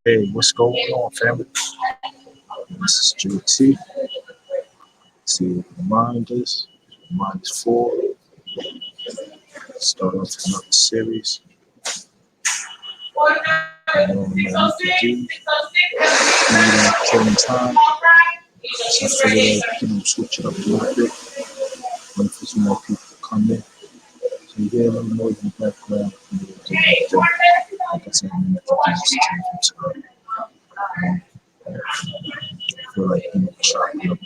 Hey, what's going on, family? This is JT. See, reminders 4. Start off another series. You can killing time. So I figured, switch it up a little bit. Wait for some more people to come in. So you hear a little noise in the background. Like I said, I'm going to introduce time. I feel like, chopping up,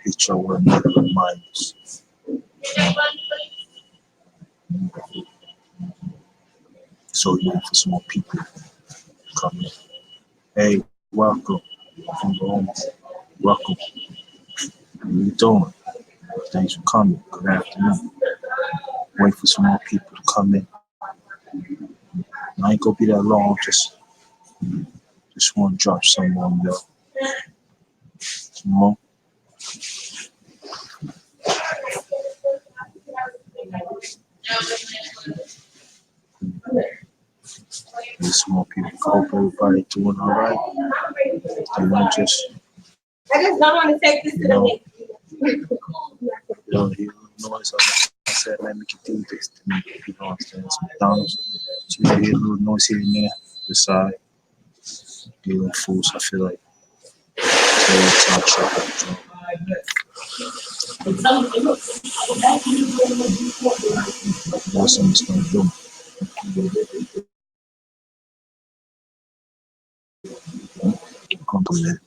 hit your word reminders. So we wait for some more people to come in. Hey, welcome. Welcome. How you doing? Thanks for coming. Good afternoon. Wait for some more people to come in. I ain't gonna be that long. Just want to drop some on y'all. Some more. Get some more people. Hope everybody doing all right. Just. I just don't want to take this to the next. You don't hear noise. I said, let me get through this to make people understand it's McDonald's. So you hear a little noise here and there. Decide. Dealing fools. I feel like. What's gonna do? Come to that.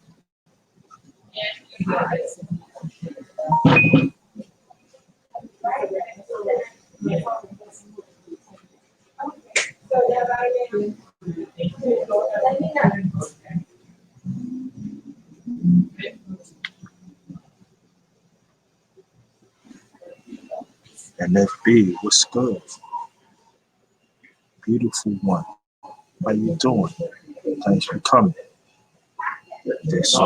And FB, what's good? Beautiful one. How you doing? Thanks for coming. This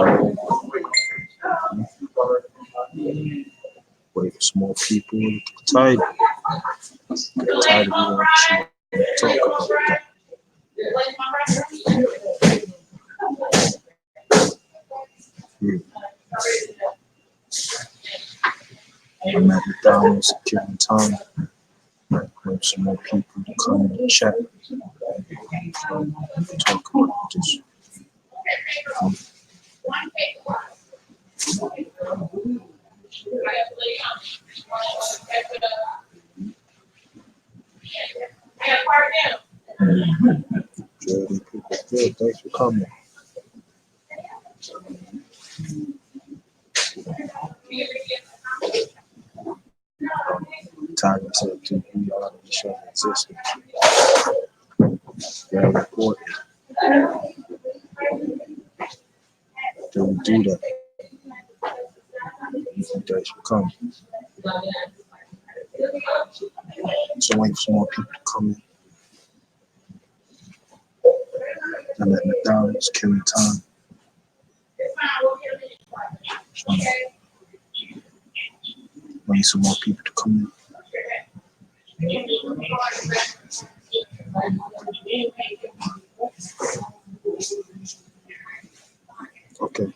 wait for small people to get tired. Get tired of you talk about that. Yeah. I'm at McDonald's, killing time. Wait for some more people to come and chat. Talk about this. Jordan, people, good. Thanks for coming. Time is up to be on the show existence. Very important. Don't do that. Thanks for coming. So wait for some more people to come in. I'm at McDonald's, killing time. Wait some more people to come in. Okay,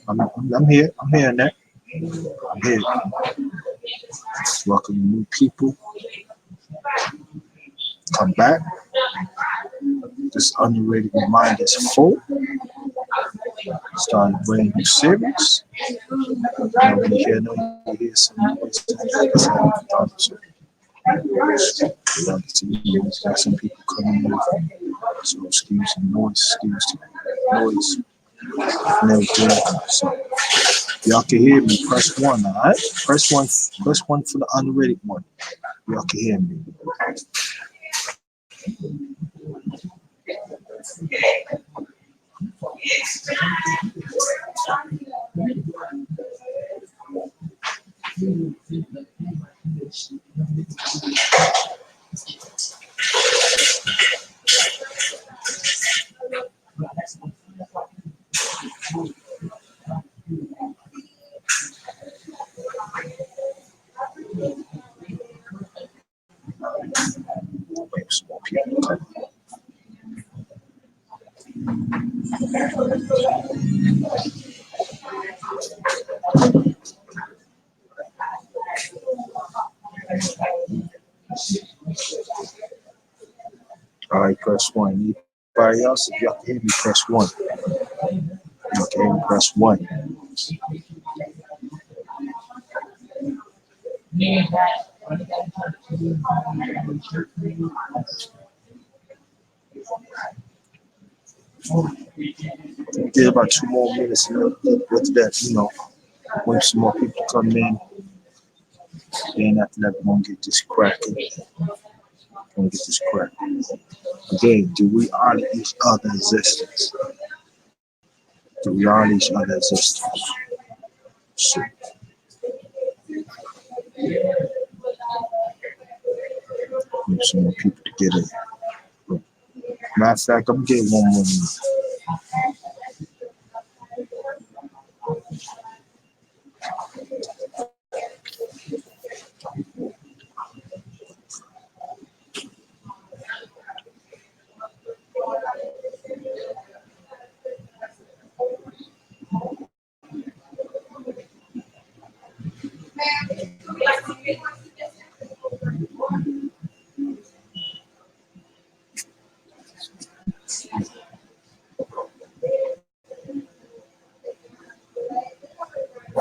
I'm here. I'm here, Nick. I'm here. Welcome new people. Come back. This underrated reminders 4. Started brand new series. Now we hear some noise. Got some people coming in. So excuse the noise, excuse the noise and everything. So y'all can hear me, press 1, alright? Press one for the underrated one. Y'all can hear me. Wait, some more people coming. All right, press one. Anybody else? If y'all can hear me, press one. Y'all can hear me, press one. Give about 2 more minutes and with that, wait some more people to come in. Then after that, we're gonna get this cracking. Again, do we honor each other's existence? Do we honor each other's existence? So, wait some more people to get in. Matter of fact, I'm getting one more minute.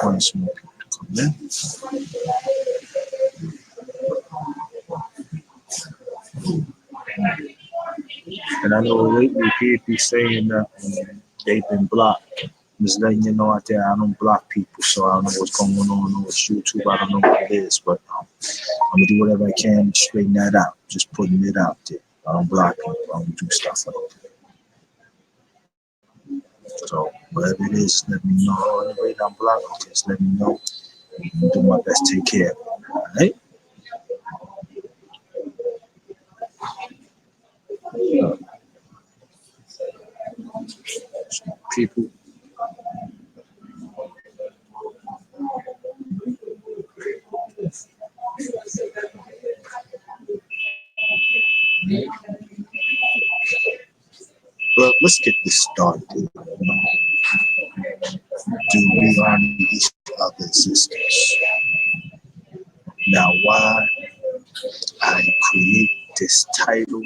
Want some more people to come in. And I know lately people saying that they've been blocked. I'm just letting you know out there, I don't block people, so I don't know what's going on with YouTube. I don't know what it is, but I'm gonna do whatever I can to straighten that out. Just putting it out there. I don't block people. I don't do stuff like that. So whatever it is, let me know. Oh, anyway, I'm blocked. Just let me know. I'm do my best to take care of it. All right. People. But let's get this started. Do we honor each other's existence? Now, why I create this title,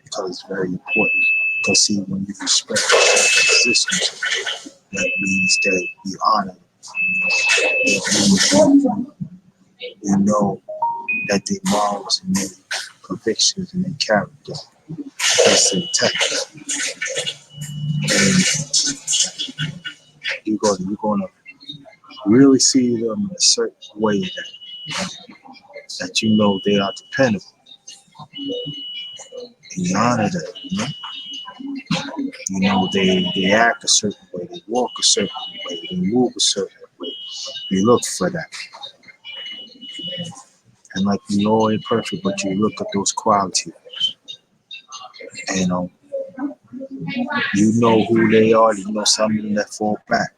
because it's very important. Because see, when you respect each other's existence, that means that you honor them. It means you know that their morals and their convictions and their character is intact. And you're gonna really see them in a certain way that you know they are dependable. And you honor them, they act a certain way, they walk a certain way, they move a certain way. You look for that. And like we all imperfect, but you look at those qualities. And you know who they are, you know some of them that fall back.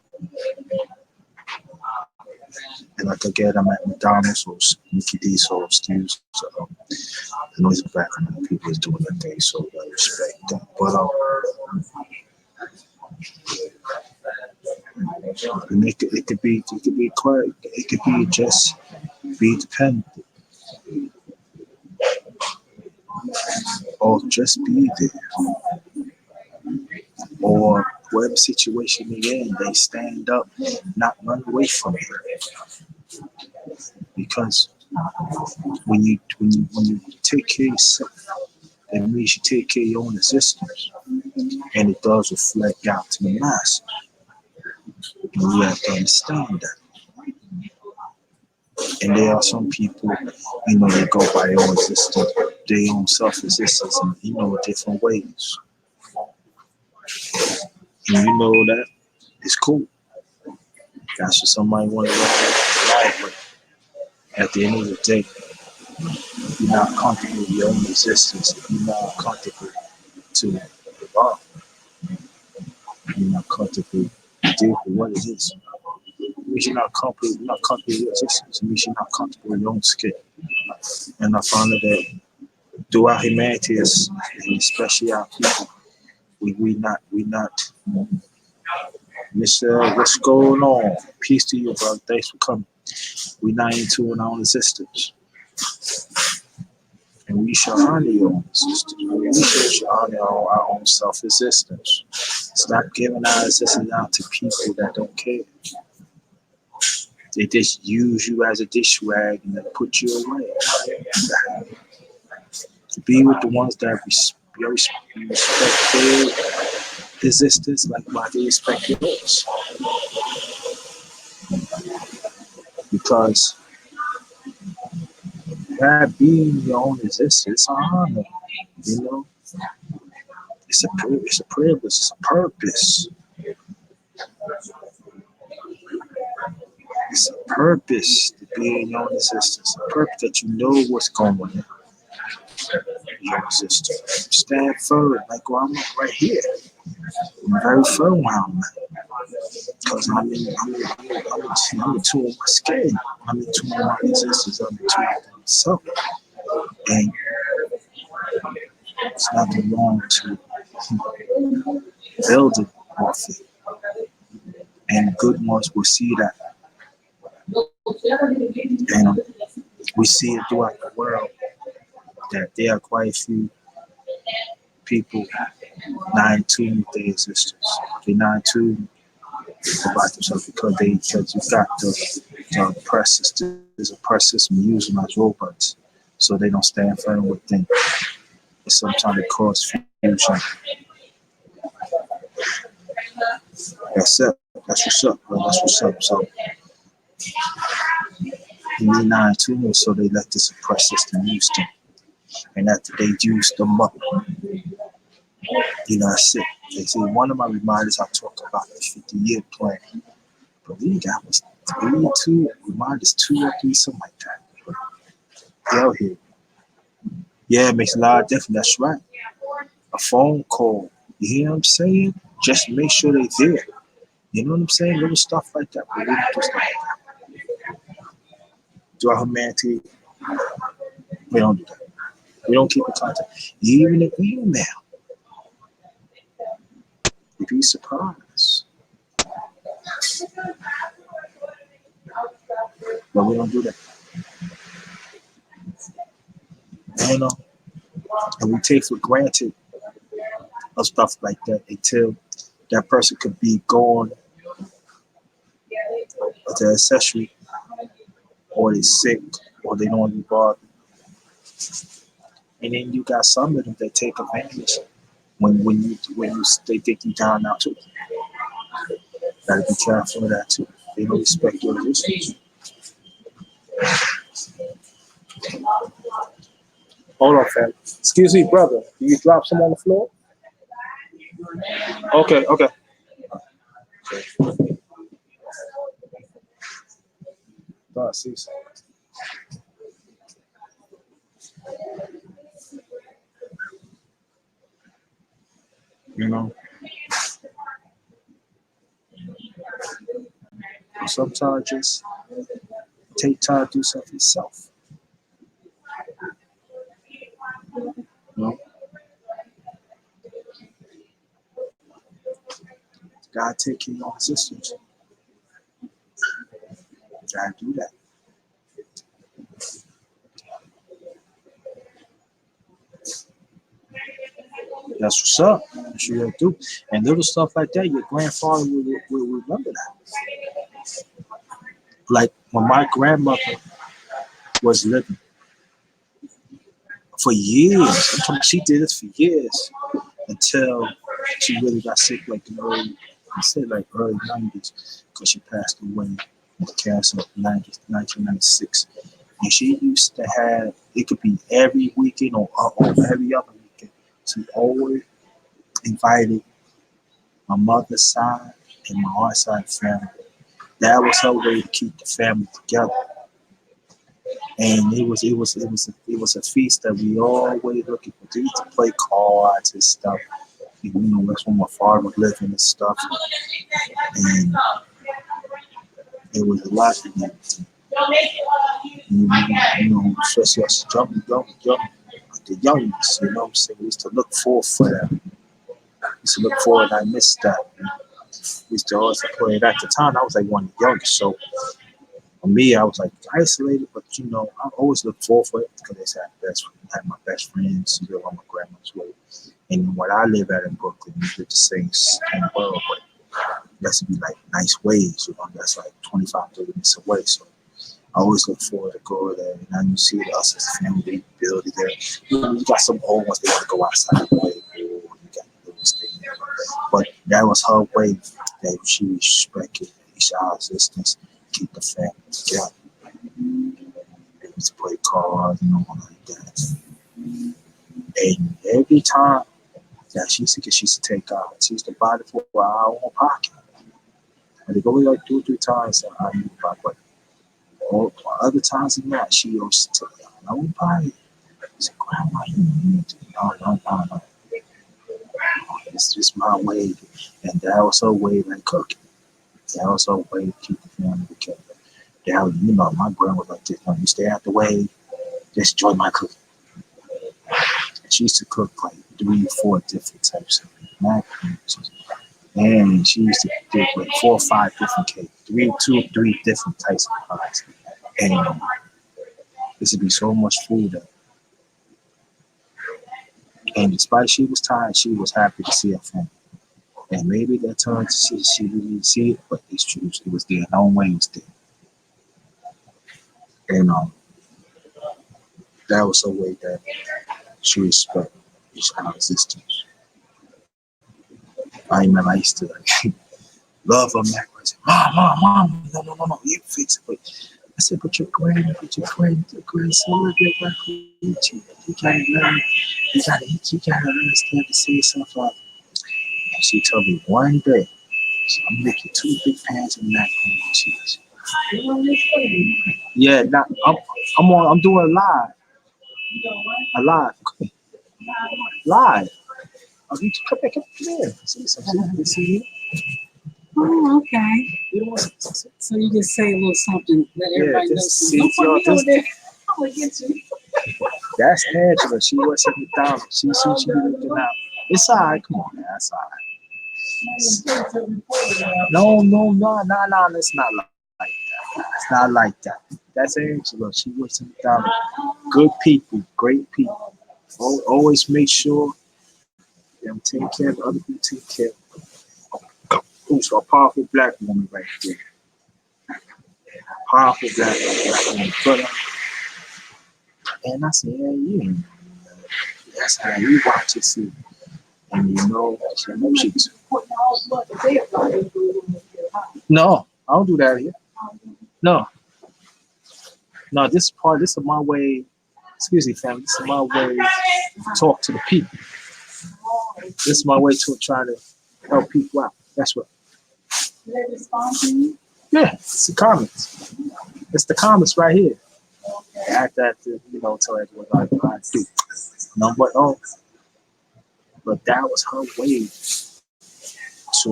And like again, I'm at McDonald's or Mickey D's, so excuse the noise in the background. People is doing their thing, so I respect that. But and it could be quiet. It could be just be dependent, or just be there, or whatever situation they're in, they stand up, not run away from it. Because when you take care of yourself, it means you take care of your own existence, and it does reflect out to the masses. And we have to understand that. And there are some people, they go by their own existence, their own self-existence in, different ways. And you know that it's cool. That's what somebody want to live with. At the end of the day, if you're not comfortable with your own existence, if you're not comfortable to evolve, if you're not comfortable to deal with what it is, it means you're not comfortable with your existence. It means you're not comfortable with your own skin. And I found that throughout humanity, and especially our people, We not. Mister, what's going on? Peace to you, brother. Thanks for coming. We not into our own existence, and we should honor your own existence. We should honor our own self-existence. Stop giving our existence out to people that don't care. They just use you as a dish rag and then put you away. To be with the ones that respect their existence like why they respect yours. Because that being your own existence, it's an honor. You know, it's a privilege, it's a purpose. It's a purpose to be in your own existence. A purpose that you know what's going on in your existence. Stand firm, like well, I'm right here. I'm very firm where I'm at. Because I'm in tune with my skin. I'm in tune with my existence. I'm in tune with myself. And it's nothing wrong to build it off it. And good ones will see that. And we see it throughout the world that there are quite a few people not in tune with their existence. They're not in tune about themselves because you've got the oppressed system. There's oppressed system using them as robots. So they don't stand firm within. And sometimes it causes fusion. That's it. That's what's up, bro. That's what's up. So they're not in tune, so they let this oppressed system use them. And after they use them up, that's it. They say one of my reminders I talk about the 50-year plan. But we got was 3, 2 reminders, 2 or 3, something like that. They out here. Yeah, it makes a lot of difference. That's right. A phone call. You hear what I'm saying? Just make sure they're there. You know what I'm saying? Little stuff like that. But we don't do stuff like that. Do our humanity? We don't do that. We don't keep in contact. Even an email. You'd be surprised. But we don't do that. And we take for granted of stuff like that until that person could be gone with their accessory, or they're sick, or they don't want to be bothered. And then you got some of them that take advantage when they take you down now too. Gotta be careful of that too. They don't respect your existence. Hold on, fam. Excuse me, brother. Do you drop some on the floor? Okay. Oh, see. You know, sometimes just take time to do something yourself. You know, gotta take care of your existence. Gotta do that. That's what's up. That's what you gotta do. And little stuff like that, your grandfather will remember that. Like when my grandmother was living for years, I'm talking, she did this for years until she really got sick, like in the early 90s, because she passed away of cancer in 1996. And she used to have, it could be every weekend or every other weekend. She always invited my mother's side and my aunt's side family. That was her way to keep the family together. And it was a feast that we always looking for. They used to play cards and stuff. That's when my father was living and stuff. And it was a lot of that. Especially us young, the youngest, you know what I'm saying? We used to look forward for that. We used to look forward. I missed that. Used to always play it. At the time, I was like one of the youngest, so for me, I was like isolated. But I always looked forward for it because I had my best friends who live on my grandma's way, and what I live at in Brooklyn, we live the same world, but that's to be like nice ways. That's like 25, 30 minutes away. So I always look forward to go there, and then you see us as a family build it there. You got some old ones they want to go outside the way. You got those things. But that was her way that she respected each other's existence, keep the family together. They used to play cards, like that. And every time that she used to take out, she used to buy it for our own pocket. And they go like 2 or 3 times, and I knew about what. Or other times than that, she used to take out. I would buy it. I said, Grandma, you need to. No. It's just my way. And that was her way like cooking. That was her way to keep the family together. That was, my grandma was like this. You stay out the way, just enjoy my cooking. And she used to cook like 3 or 4 different types of macarons. And she used to do like 4 or 5 different cakes, 2 or 3 different types of pies. And this would be so much food. And despite she was tired, she was happy to see her family. And maybe that time she really didn't see it, but it's true. It was there. Her own way was there. And that was a way that she respected each other's existence. I remember I used to love her macarons. Mom, no, you fix it. But I said, but your grandson will get back with you. You gotta learn. You gotta understand to say stuff like. And she told me one day, I'm making 2 big pans of macaroni and cheese. Yeah, now I'm doing a live. You come back up here. See something. See. Oh, okay. So you just say a little something, let everybody know something. Don't put me over there. I'm gonna get you. That's Angela. She was at McDonald's. She looking out. It's all right. Come on, man. That's all right. No. It's not like that. It's not like that. That's Angela. She works at McDonald's. Good people, great people. Always make sure them take care of other people. Take care. Who's a powerful black woman right there? Powerful black woman. But, and I said, yeah, you. That's how you watch it, see. And she's. No, I don't do that here. No, this is my way. Excuse me, family. This is my way to talk to the people. This is my way to try to help people out. That's what. Do they respond to you? Yeah, it's the comments. It's the comments right here. After tell everyone like I do. No, but that was her way to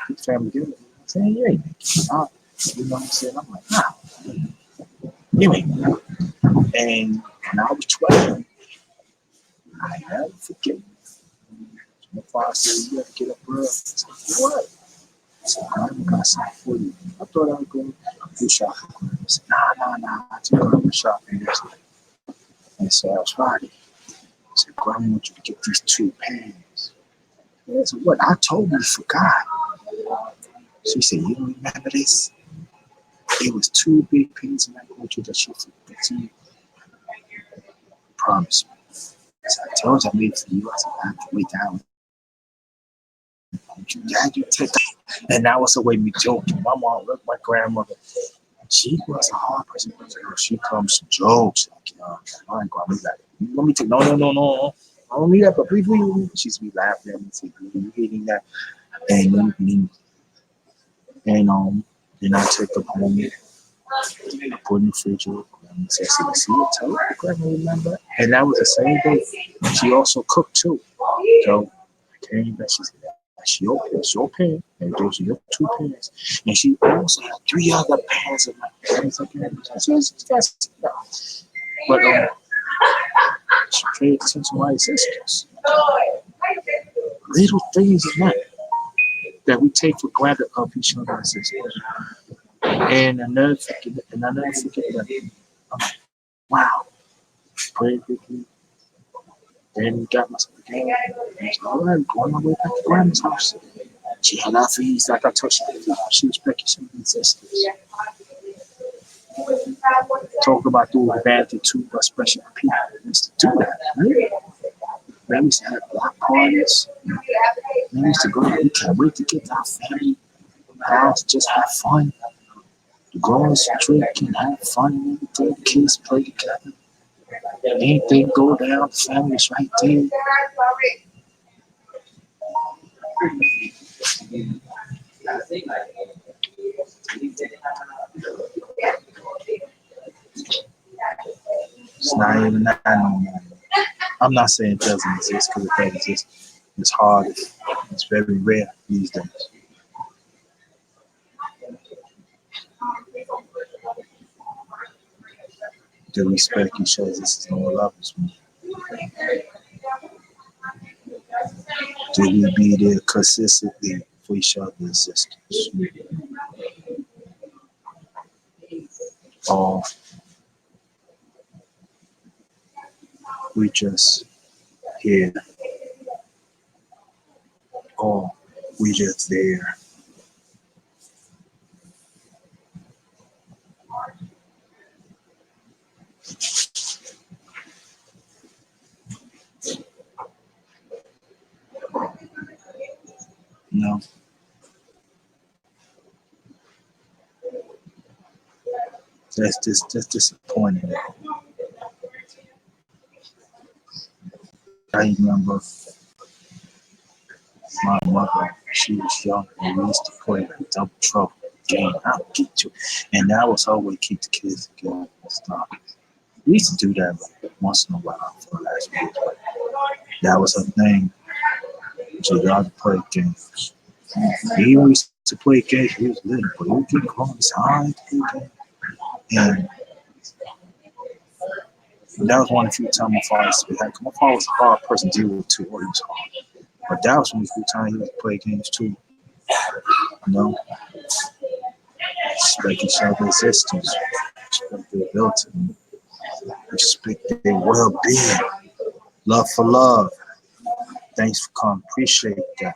keep family together. I'm saying, you ain't making it up. You know what I'm saying? I'm like, nah, you ain't making it up. And when I was 12, I never forget. My father said, you have to get up early. I said, what? I said, I'm got something for you. I thought I was going to do shopping. I said, nah. I took her to shopping. And so that was Friday. I said, Grandma, I want you to get these 2 pans. I said, what? I told you, forgot. She said, you don't remember this? It was 2 big pans and I want you that she forgot to you. Promise me. So I told you I made it for you. I said, I have to wait down. You take that. And that was the way we joked. My mom, my grandmother, she was a hard person. She comes to jokes. Like, I ain't going to that. Let me take, no. I don't need that, but please. She's be laughing at me, saying, you eating that? And then I take them home, put in the fridge. And said, see, I tell you, grandma, remember? And that was the same day. She also cooked too. So I came back, she said, she opened your pan, and those are your 2 pans. And she also had 3 other pans of my pans. But she paid attention to my existence. little things in that we take for granted of each other as sisters. And another forget that. Wow, prayed with me. Then got myself again. All right, going my way back to grandma's house. She had our fees like I touched her. She was back in some existence. Talk about doing advantage too, but special people used to do that. Right? Man, we used to have block parties. Man, we used to go. We can't wait to get to our family house, just have fun. The girls drink and have fun and everything. The kids play together. Anything go down, the family's right there. It's not even that no more. I'm not saying it doesn't exist because it does exist. It's hard. It's very rare these days. To respect each other. This is no levels. Do we be there consistently for each other's existence? Or we just here? Or we just there? No, that's disappointing. I remember my mother, she was young and we used to play like double trouble game. I'll get you. And that was her way to keep the kids together and stuff. We used to do that like, once in a while for the last week. But that was her thing. She loved to play games. Even we used to play games, we was little, but we would get grown. It's hard to play games. And that was one of the few times my father used to be happy. My father was a hard person to deal with too, or he was hard. But that was one of the few times he would play games too. You know, respect each other's existence, respect their ability, respect their well-being, love for love. Thanks for coming. Appreciate that.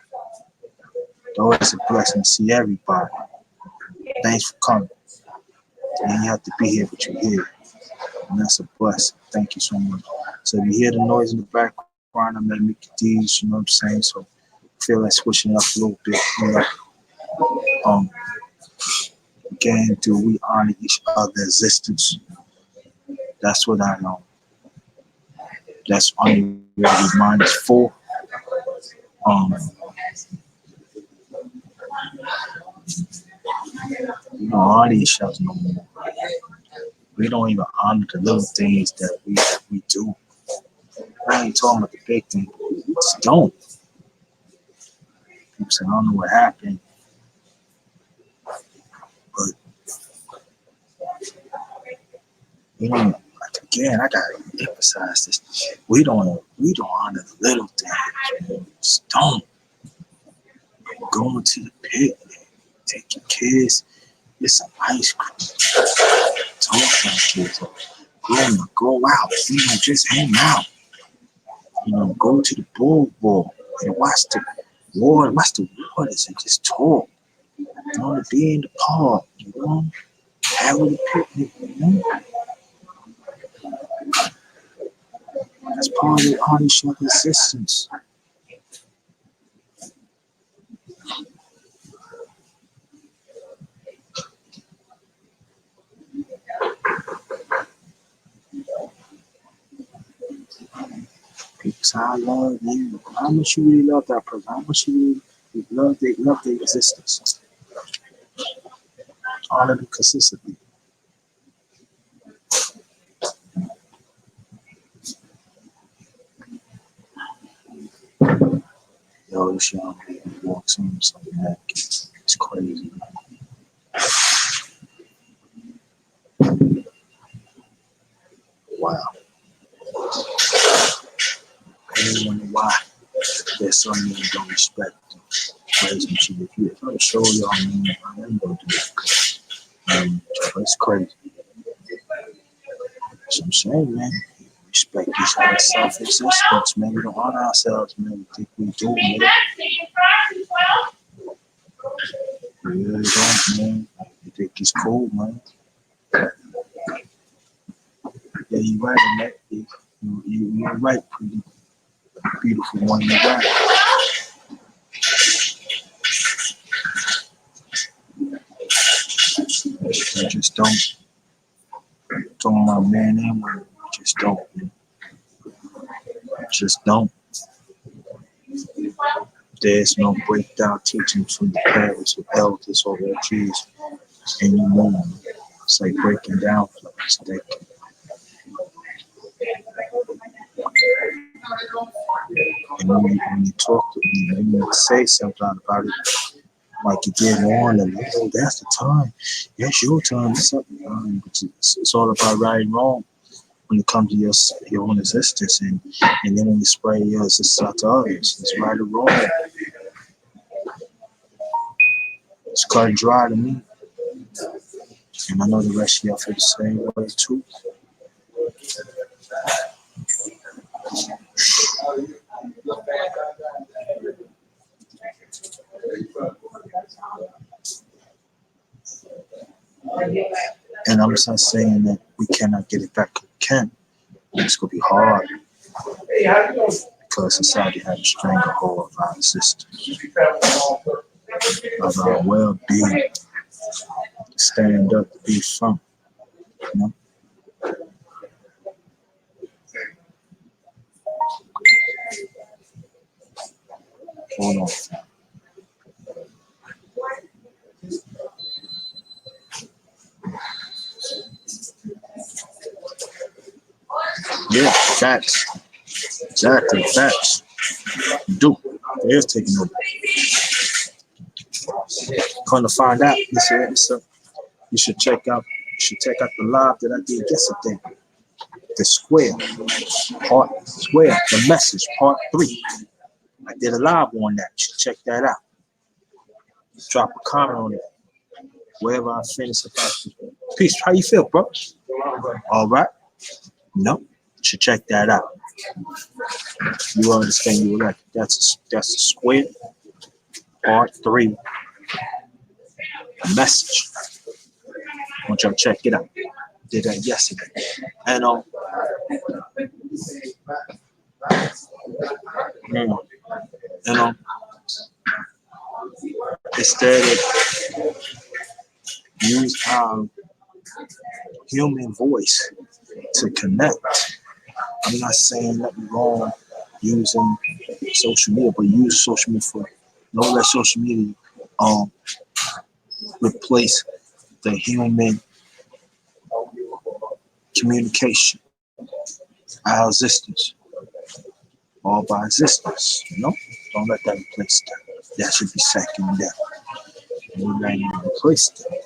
It's always a blessing to see everybody. Thanks for coming. You didn't have to be here, but you're here. And that's a blessing. Thank you so much. So if you hear the noise in the background, I'm at Mickey D's, you know what I'm saying? So I feel like switching up a little bit. You know? Again, do we honor each other's existence? That's what I know. That's Underated minus 4. We don't honor each other no more. We don't even honor the little things that we do. I ain't talking about the big thing. We just don't. People say, I don't know what happened. But we don't, like, again, I gotta emphasize this. We don't honor the little things. Man. Just don't. Going to the picnic, take your kids, get some ice cream, talk to our kids, go out, just hang out. Go to the boardwalk and watch the waters and just talk. To be in the park, have a picnic, That's part of our each other's existence. People say, I love you. How much you really love that person? How much you really love their existence? Honor them consistently. Yo, this young lady walks in something that it's crazy. Wow. I don't wonder why. There's some men don't respect them. Raise them to you. If I show y'all, man, I ain't gonna do it. It's crazy. That's what I'm saying, man. Respect each other's self-existence, man. We don't honor ourselves, man. We think we do, man. We really don't, man. You think it's cool, man. Yeah, you're right on that. You're right, pretty beautiful one. You're right. I just don't. Talking about man and women, just don't. Man. Just don't. There's no breakdown teaching from the parents or elders or their kids anymore. It's like breaking down for a mistake. And when you talk to me, when you say something about it, like you get on and oh, that's the time. That's your time. It's up. It's all about right and wrong when it comes to your own existence, and then when you spray your existence out to others, it's right or wrong. It's cut and dry to me, and I know the rest of y'all feel the same way too. And I'm just not saying that we cannot get it back. We can. It's gonna be hard because society has a stranglehold of our existence, of our well-being. Stand up to be from, you know. Hold on. Yeah, facts. Exactly, facts. Do. They're taking over. Come to find out, you should check out the live that I did yesterday. The the message, part 3. I did a live on that. You should check that out. Drop a comment on it. Wherever I finish about peace. How you feel, bro? All right. No, you should check that out. You understand? You were like, that's a square. Part 3. Message. I want y'all to check it out. Did that yesterday. And instead of use our human voice to connect. I'm not saying nothing wrong using social media, but use social media for don't let social media replace the human communication, our existence, all by existence. You know, don't let that replace that. That should be secondary. We let it replace that.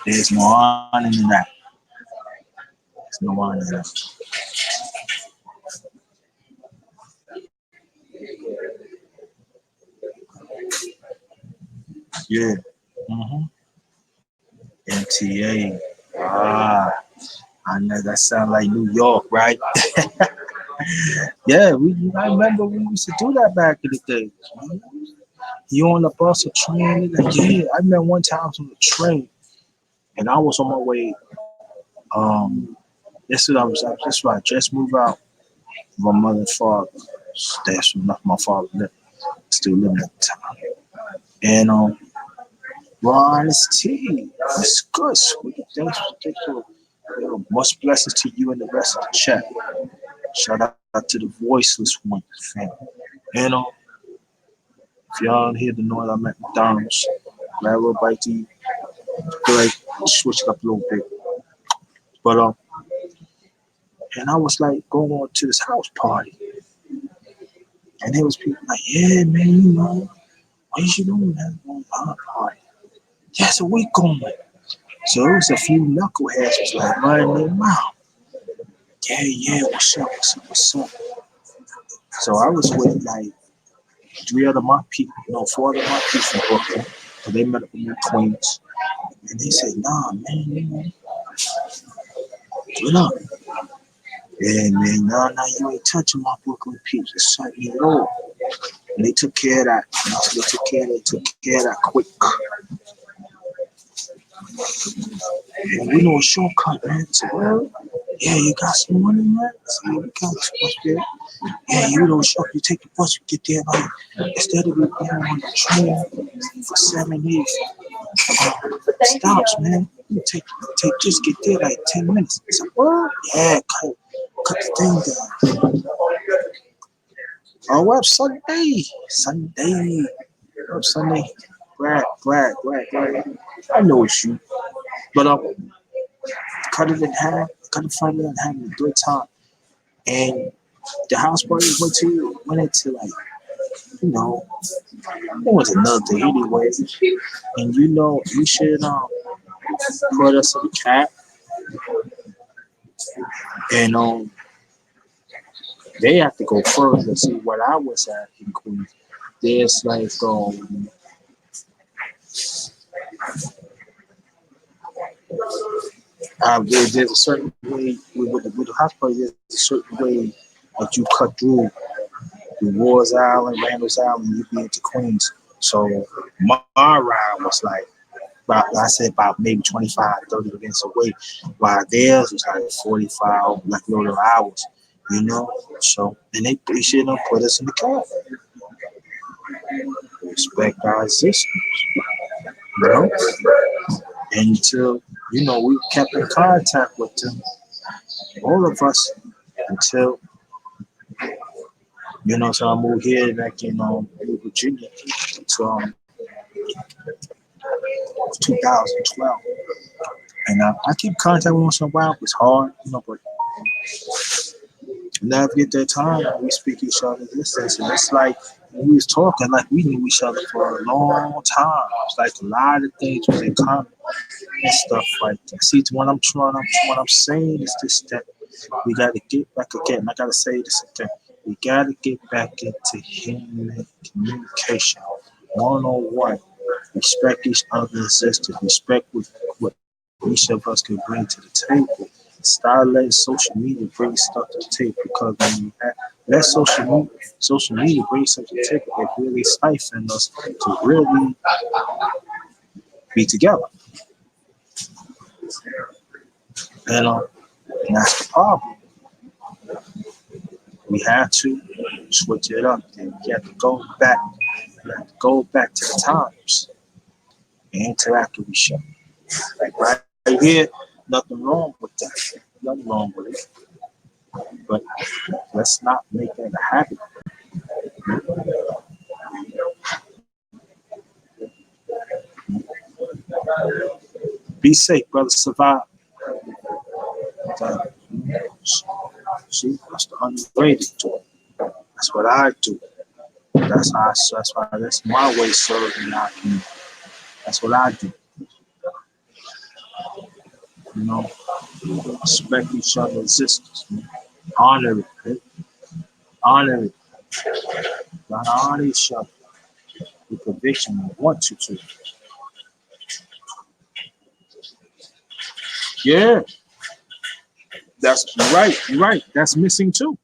There's no honor in that. There's no honor in that. Yeah. MTA. I know that sound like New York, right? Yeah, I remember we used to do that back in the day. You on the bus or train? Like, yeah, I remember one time I was on the train, and I was on my way. That's why I just moved out. My mother and father. That's when my father lived, still living at the time. And Ron, it's tea. It's good, sweet. Thanks for much blessings to you and the rest of the chat. Shout out to the voiceless one, family. And if y'all hear the noise, I'm at McDonald's. Grab a little bite to eat. Feel like switch it up a little bit. But and I was like going on to this house party. And there was people like, yeah, man, you know, what you doing, man? Going to a party. Yeah, so we going. So it was a few knuckleheads was like running their mouth. Yeah, what's up? So I was with like three other my people, no, four other my people from Brooklyn. So they met up with me in Queens. And they said, nah, man, what up? Yeah, man, nah, you ain't touching my Brooklyn peeps. It's something low. And they took care of that. They took care of that quick. And we know a shortcut, man. So, well, yeah, you got some money, man. So, yeah, we got some much there. Yeah, you know, short. You take the bus, you get there, like, instead of being on the train for 7 years, stops, man. You just get there like 10 minutes. It's like, what? Yeah, cut the thing down. Oh, well, Sunday. Oh, Sunday. Glad. I know it's you. But cut it in half, cut it from it and having a good time. And the house party went into like, you know, it was another day anyway. And you know, you should put us in the cap and they have to go further. See what I was at in Queens. There's like there's a certain way with the house party. There's a certain way that you cut through the Wars Island, Randall's Island, you be into Queens. So my ride was like about maybe 25, 30 minutes away, while theirs was like 45, like little hours, you know. So and they should have put us in the car. Respect our existence, you know. And until we kept in contact with them, all of us, until so I moved here back in Virginia to 2012. And I keep contact with once in a while. It's hard, but never get that time when we speak each other's distance. And it's like when we was talking, like we knew each other for a long time. It's like a lot of things was in common and stuff like that. See, what I'm saying is this, that we got to get back again. I got to say this again. We got to get back into human communication, 101. Respect each other's existence. Respect what each of us can bring to the table. Start letting social media bring stuff to the table, because when you let social media bring something to the table, it really stifles us to really be together. And that's the problem. We have to switch it up. And we have to go back. We have to go back to the times and interact with each other. Like right here, nothing wrong with that. Nothing wrong with it. But let's not make that a habit. Be safe, brother. Survive. See, that's the underrated to it. That's what I do. That's my way of serving our community. That's what I do. You know, respect each other's existence. Man. Honor it. Man. Honor it. Gotta honor each other with conviction. We want you to. Yeah, that's you're right. You're right. That's missing too.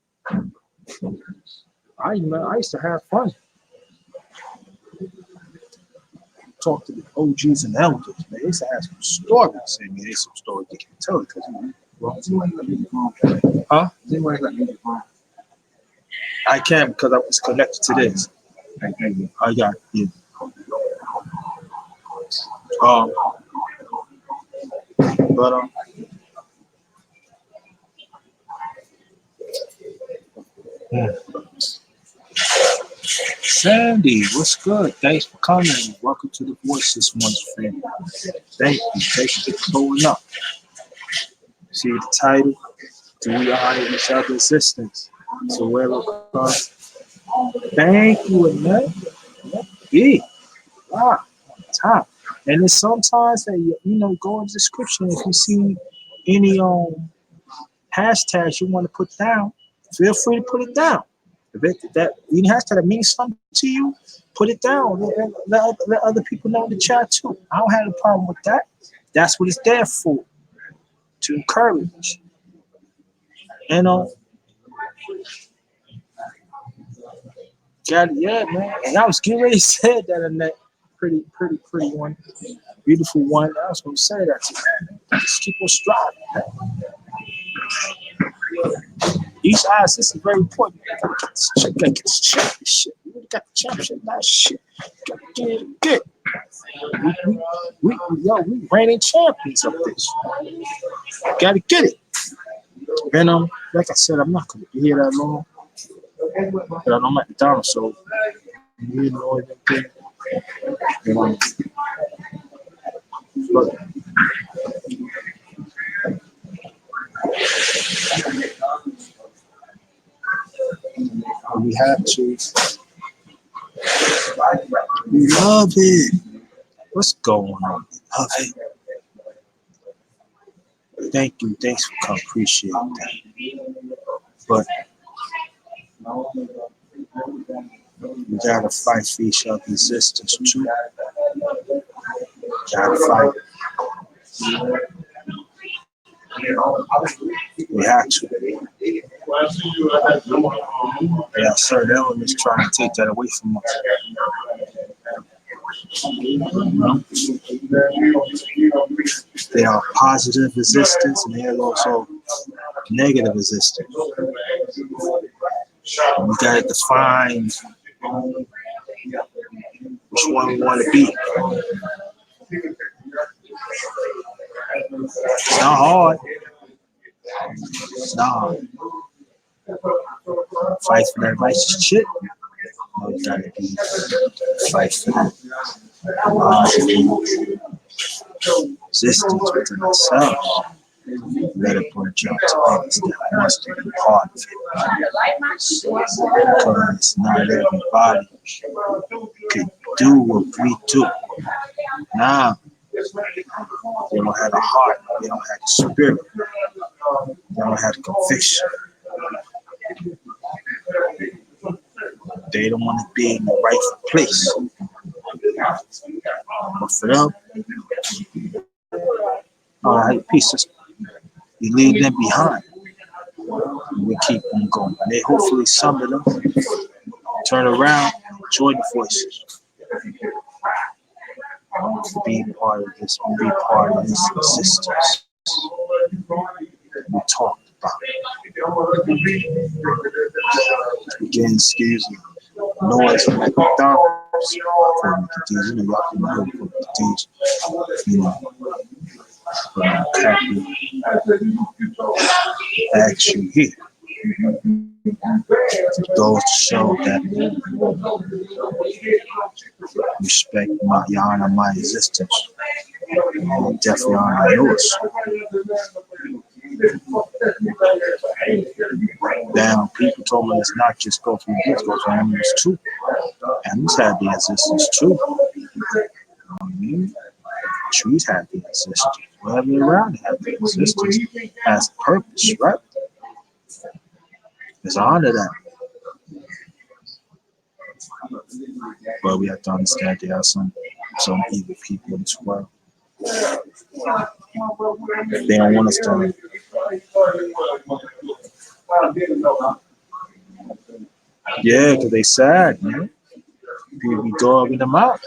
I used to have fun. Talk to the OGs and elders. Man, they used to have some stories. I mean, there's some stories they can tell because huh? I can because I was connected to this. I got yeah. Um, but Sandy, what's good? Thanks for coming. Welcome to the Voice this month, friend. Thank you. Thank you for showing up. See the title? Do we honor each other's existence? So wherever it comes. Thank you, man. Yeah. Wow. Top. And then sometimes that go in the description if you see any hashtags you want to put down, feel free to put it down. If that even has to mean something to you, put it down. Let other people know in the chat too. I don't have a problem with that. That's what it's there for, to encourage. You know, yeah, man. And I was getting ready to say that in that pretty one, beautiful one. I was going to say that to you, man. Just keep on striving, man. These eyes, this is very important. You gotta get this championship. You really got the championship, that shit. You gotta get it. We reigning champions of this. Gotta get it. And like I said, I'm not gonna be here that long. But I know I'm at the time, so you know everything. You know, but we have to. We love it. What's going on? Love it. Thank you. Thanks for coming. Appreciate that. But we gotta fight for each other's existence too. Gotta fight. We have to. Yeah, certain elements trying to take that away from us. There are positive resistance and there's also negative resistance. And we gotta define which one we want to be. It's not hard. It's not hard. Fight for that righteous shit. No, you gotta be fight for that resistance within ourselves. Let it branch out to others that wants to be part of it. Because not everybody can do what we do. Nah, they don't have the heart, they don't have the spirit, they don't have the conviction. They don't want to be in the rightful place. But for them, all right, pieces, you leave them behind. And we keep them going. And they hopefully some of them turn around, join the voices. To be part of this, be part of this existence. We talked about it. Again, excuse me. Noise like McDonald's. According to these, you know, y'all can know according to these, you know. But I'm happy that you here. It goes to show that respect your honor my existence. Definitely honor yours. Now, people told me it's not just go for kids, go for animals too. Animals have the existence too. You know what I mean? Trees have the existence. Whatever around have the existence has a purpose, right? Let's honor that. But we have to understand there are some evil people in this world. They don't want us to. Yeah, because they sad, man. People be dogging them out.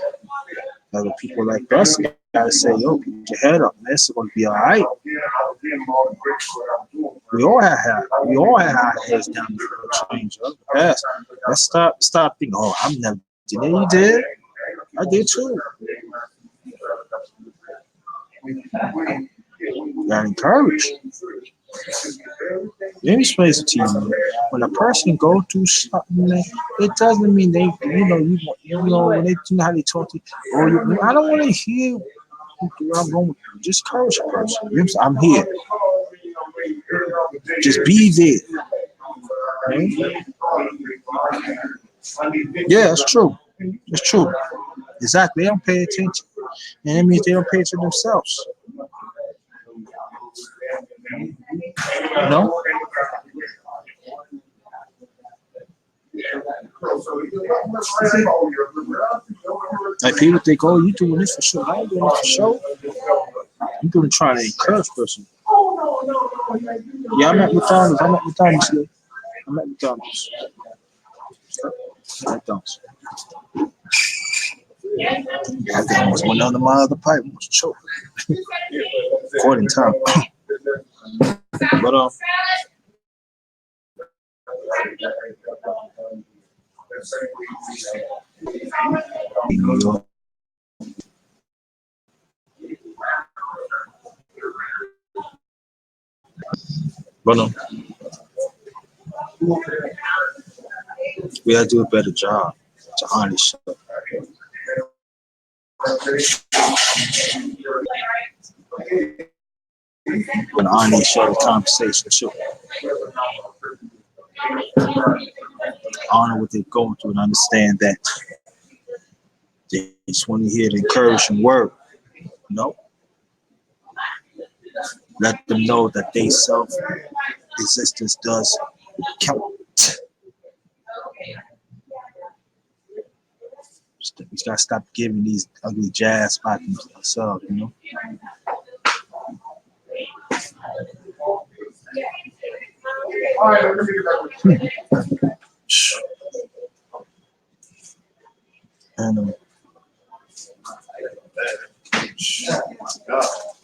Other people like us gotta say, yo, put your head up, man. It's gonna be all right. We all have our heads down for a change of the past. Let's stop thinking, oh, I'm never did. Yeah, you did. I did too. Got encouraged. Let me explain it to you, man. When a person go through something, man, it doesn't mean they, when they, you know how they talk to you. Oh, I don't want to hear what I'm going through. Just encourage a person. You know, I'm here. Just be there. Okay? Yeah, it's true. It's true. Exactly. They don't pay attention. And that means they don't pay attention themselves. No? Like people think, oh, you doing this for show. I ain't doing this for show. You doing trying to encourage person. Yeah, I'm at McDonald's. I'm at McDonald's. Yeah. I'm at McDonald's. McDonald's. Yeah, I think almost went under my other pipe. Almost choked. According time. But New York. But we gotta do a better job to honor show. And honor show the conversation too. Honor what they're going through and understand that they just want to hear the encouraging word. Let them know that they self existence does count. We gotta stop giving these ugly jazz by themselves, And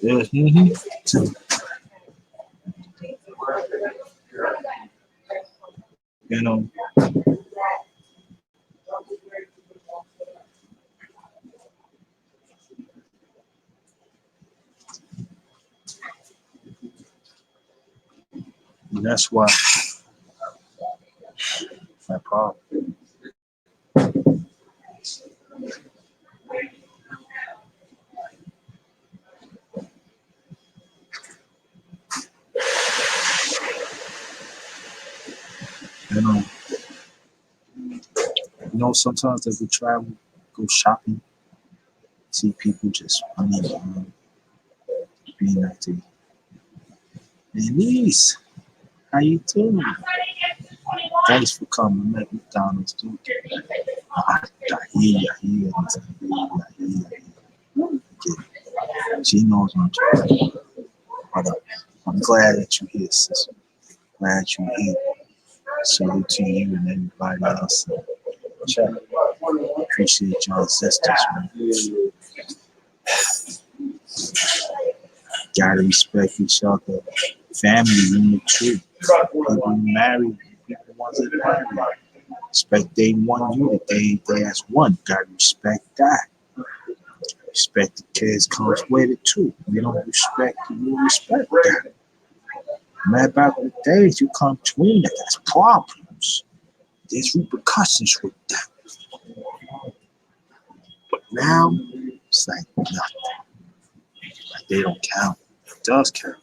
yeah, you know, and that's why my problem. You sometimes as we travel, go shopping, see people just being active. Hey, niece, how you doing? Thanks for coming. I'm at McDonald's too. I hear you. She knows what I'm talking about. But I'm glad that you're here, sis. Glad you're here. Salute to you and everybody else. Appreciate your existence, man. Gotta respect each other. Family unit too. People married, people want to marry. Respect they want you, they as one. Gotta respect that. Respect the kids comes with it too. You don't respect you respect that. Man, back in the days, you come between that, that's problems. There's repercussions with that. But now, it's like nothing. Like they don't count. It does count.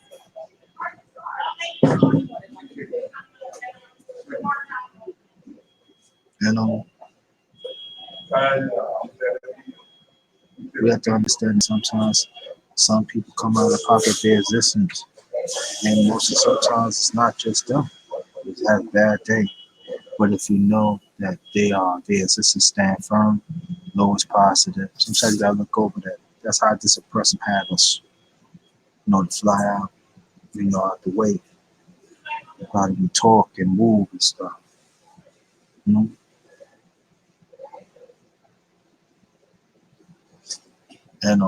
We have to understand sometimes some people come out of pocket their existence. And most of sometimes it's not just them. They have a bad day. But if you know that their existence stand firm, know it's positive. Sometimes you gotta look over that. That's how this oppressive had us. To fly out, out the way. How do we talk and move and stuff. You know? And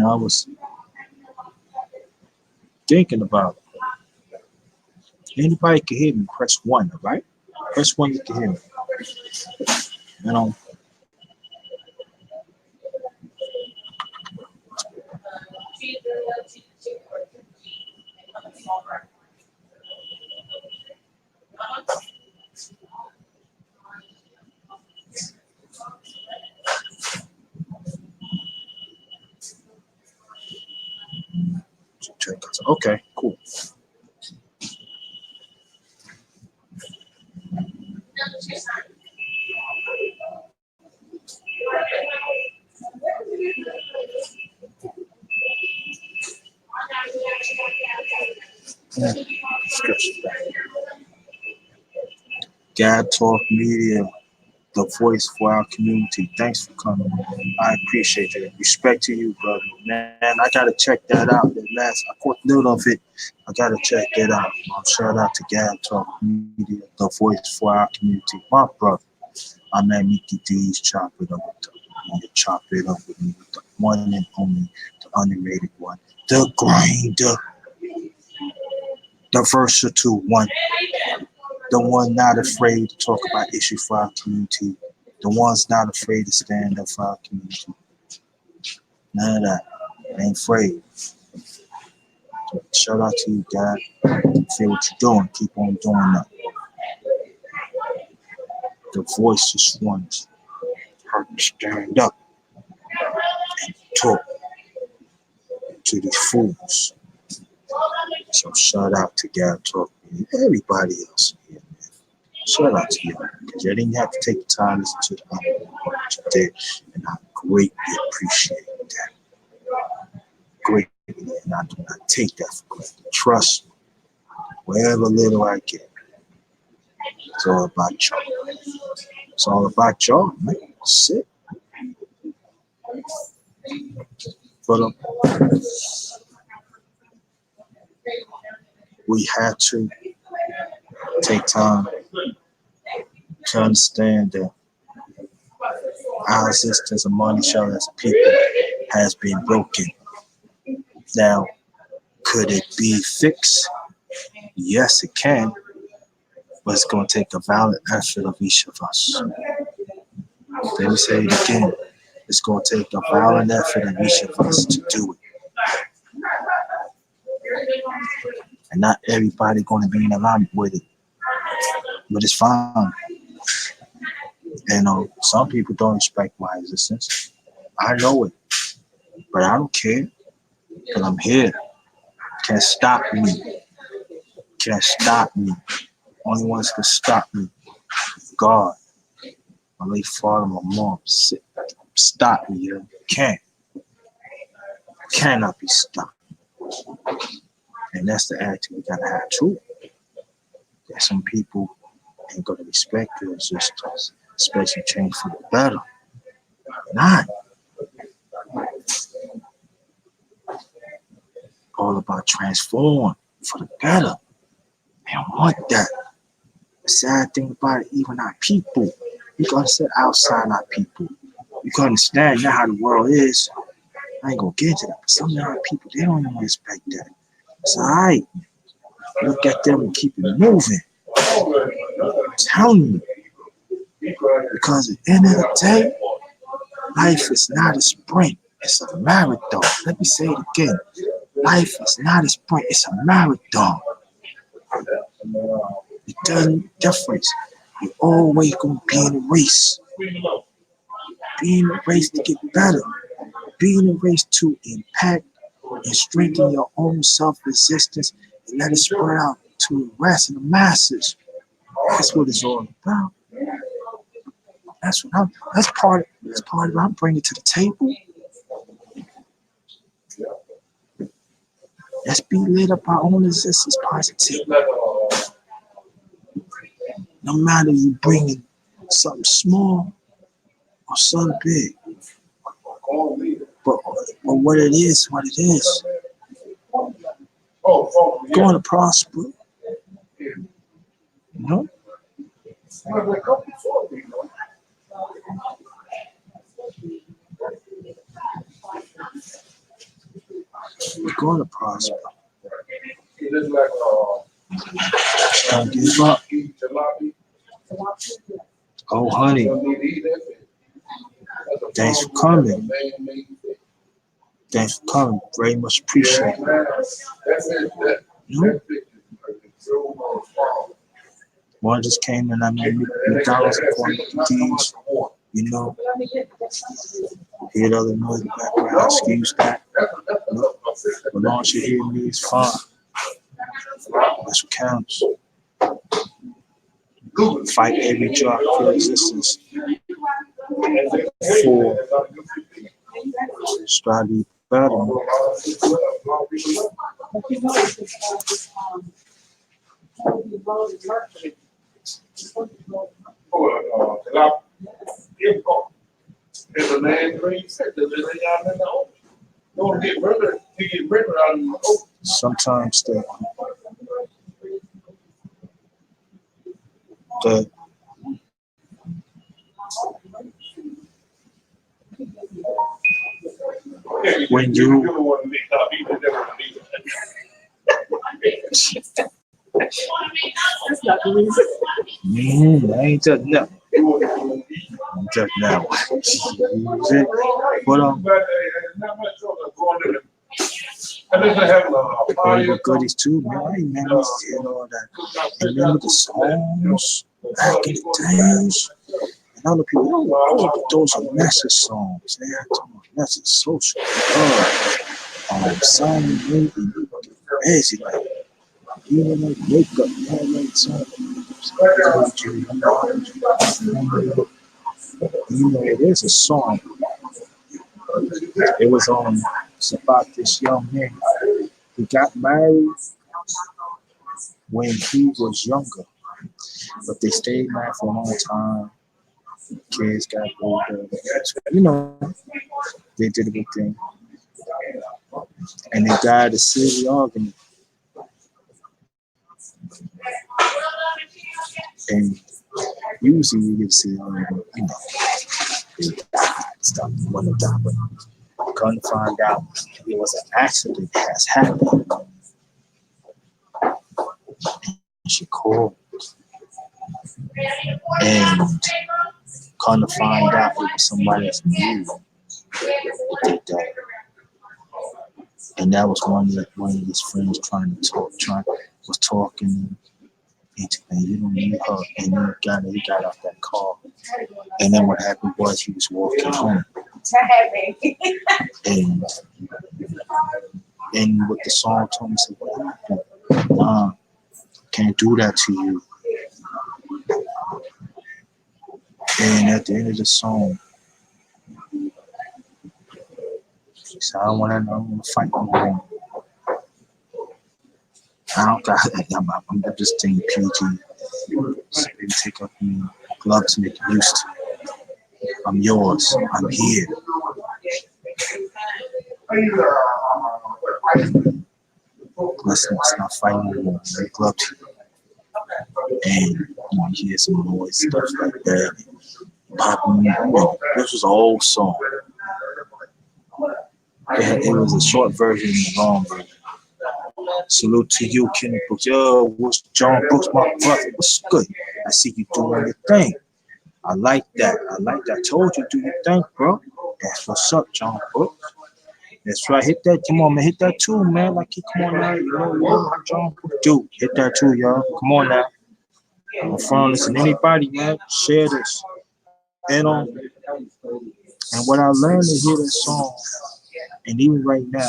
I was thinking about anybody can hear me, press one, all right? Press one, you can hear me. Okay, cool. Gab Talk Media, the voice for our community. Thanks for coming. I appreciate it. Respect to you, brother. Man, I gotta check that out. That last, I caught note of it. I gotta check that out. Shout out to Gab Talk Media, the voice for our community. My brother. I man Mickey D's chop it up with the chop it up with me with the one and only, the underrated one, the grinder, the versatile one, the one not afraid to talk about issues for our community, the one's not afraid to stand up for our community. None of that. Ain't afraid. Shout out to you, God. Feel what you're doing. Keep on doing that. The voiceless ones. Hurt to stand up and talk to these fools. So shout out to God Talk and everybody else here, man. Shout out to y'all. Because you didn't have to take the time to listen to the other one that you did. And I greatly appreciate that. Greatly. And I do not take that for granted. Trust me. Wherever little I get. It's all about y'all. It's all about y'all, man. That's it. But we had to take time to understand that our existence among each other as a people has been broken. Now, could it be fixed? Yes, it can, but it's going to take a valid effort of each of us. Let me say it again. It's going to take a valid effort of each of us to do it. And not everybody going to be in alignment with it, but it's fine. You know, some people don't respect my existence. I know it, but I don't care because I'm here. Can't stop me. Can't stop me. Only ones can stop me. God, my late father, my mom. Stop me, yo. Can't. Cannot be stopped. And that's the attitude we gotta have too. That some people ain't gonna respect your existence, especially change for the better. Not all about transform for the better. They don't want that. The sad thing about it, even our people, we gotta sit outside our people. You can understand now how the world is. I ain't gonna get into that, but some of our people, they don't even respect that. It's alright. Look at them and keep it moving. I'm telling you. Because at the end of the day, life is not a sprint, it's a marathon. Let me say it again. Life is not a sprint, it's a marathon. It doesn't difference. You're always gonna be in a race. Be in a race to get better. Be in a race to impact and strengthen your own self-resistance and let it spread out to the rest of the masses. That's what it's all about. That's part of what I'm bringing to the table. Let's be lit up our own existence positively. No matter you bringing something small or something big. But what it is, what it is. Going to prosper. You know? We're going to prosper. Don't give up. Oh, honey. Thanks for coming. Thanks for coming. Very much appreciate it. You know? One just came in, I made McDonald's and D's. You know? Hear the other noise in the background. Excuse that. You know? As long as you hear me, it's fine. That's what counts. Fight every drop for existence. For strive to be better. You know, it's just all this, the road is Mercury. There's a land green set that they out in the open. Don't get rid of it. You get rid of it out in the open. Sometimes the when you That's not the reason. I ain't touching that. I'm touching that one. But all the goodies too, man. I remember seeing all that. And remember the songs back in the days. And other people, oh, but those are message songs. They are talking about message social. Simon Lee, crazy like even like wake up, man, like something. You know, there's a song. It was it's about this young man. He got married when he was younger, but they stayed married for a long time. Kids got older. You know, they did a good thing. And they died a silly argument. And usually you get to see, they died, stuff, one of them, but couldn't find out it was an accident that has happened. And she called and couldn't find out it was somebody else knew that they died. And that was one of his friends was talking and you don't need her. And he got off that car. And then what happened was he was walking home. And what the song told me, said, what happened? Can't do that to you. And at the end of the song, she said, I don't want to fight no more. I don't got I'm just staying PG. So they take up me gloves, make used to. I'm yours. I'm here. Let's not fight anymore. Make love to you. And you hear some noise, stuff like that. This was an old song. It was a short version and a long version. Salute to you, Kenny Brooks. Yo, what's John Brooks, my brother? What's good? I see you doing your thing. I like that. I told you, do your thing, bro. That's what's up, John Brooks. That's right. Hit that. Come on, man. Hit that too, man. Like, come on now. You know what John Brooks do. Hit that too, y'all. Come on now. I'm from listen, anybody, man. Share this. And what I learned to hear this song, and even right now,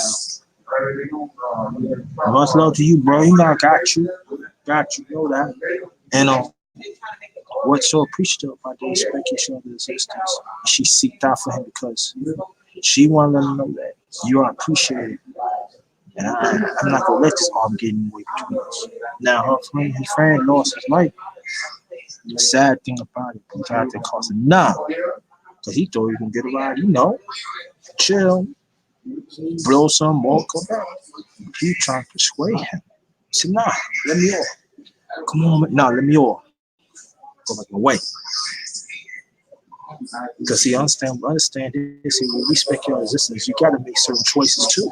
much love to you, bro. You know I got you. You know that. And what's so appreciative about the respect each other's existence. She seeked out for him because she wanted to let him know that you are appreciated. And I'm not gonna let this arm get in the way between us. Now his friend lost his life. The sad thing about it, he got that cost him because he thought he was gonna get a ride, chill, blow some more, come back. He trying to persuade him. He said, nah, let me off. Come on, nah, let me off. Go back away. Because he understand this. When we respect your existence, you gotta make certain choices too.